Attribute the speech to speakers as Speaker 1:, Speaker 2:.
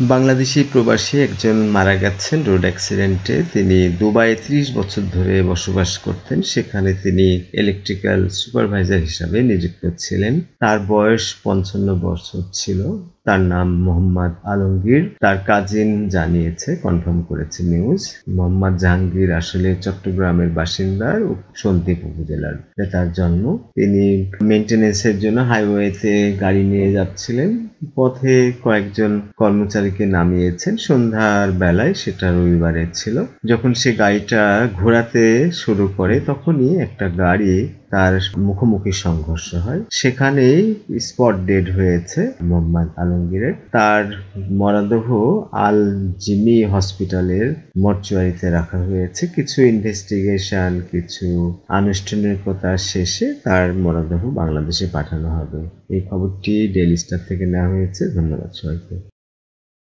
Speaker 1: বাংলাদেশী প্রবাসী একজন মারা গেছেন রোড অ্যাক্সিডেন্টে। তিনি দুবাইয়ে ৩০ বছর ধরে বসবাস করতেন। সেখানে তিনি ইলেকট্রিক্যাল সুপারভাইজার হিসাবে নিযুক্ত ছিলেন। তার বয়স ৫৫ বছর ছিল। তার নাম মোহাম্মদ আলমগীর। তার কাজিন জানিয়েছে, কনফার্ম করেছে নিউজ। মোহাম্মদ জাহাঙ্গীর আসলে চট্টগ্রামের বাসিন্দা, সন্দ্বীপ উপজেলার। তার জন্ম। তিনি মেইনটেনেন্সের জন্য হাইওয়েতে গাড়ি নিয়ে যাচ্ছিলেন। পথে কয়েকজন কর্মচারীকে নামিয়েছেন সন্ধ্যার বেলায়, সেটা রবিবারে ছিল। যখন সে গাড়িটা ঘোরাতে শুরু করে তখনই একটা গাড়ি তার মুখোমুখি সংঘর্ষ হয়। সেখানেই স্পট ডেড হয়েছে মোহাম্মদ আলমগীরের। তার মরদেহ আল জিমি হসপিটালের মর্চুয়ারিতে রাখা হয়েছে। কিছু ইনভেস্টিগেশন, কিছু আনুষ্ঠানিকতা শেষে তার মরদেহ বাংলাদেশে পাঠানো হবে। এই খবরটি ডেইলি স্টার থেকে নেওয়া হয়েছে। ধন্যবাদ সবাইকে।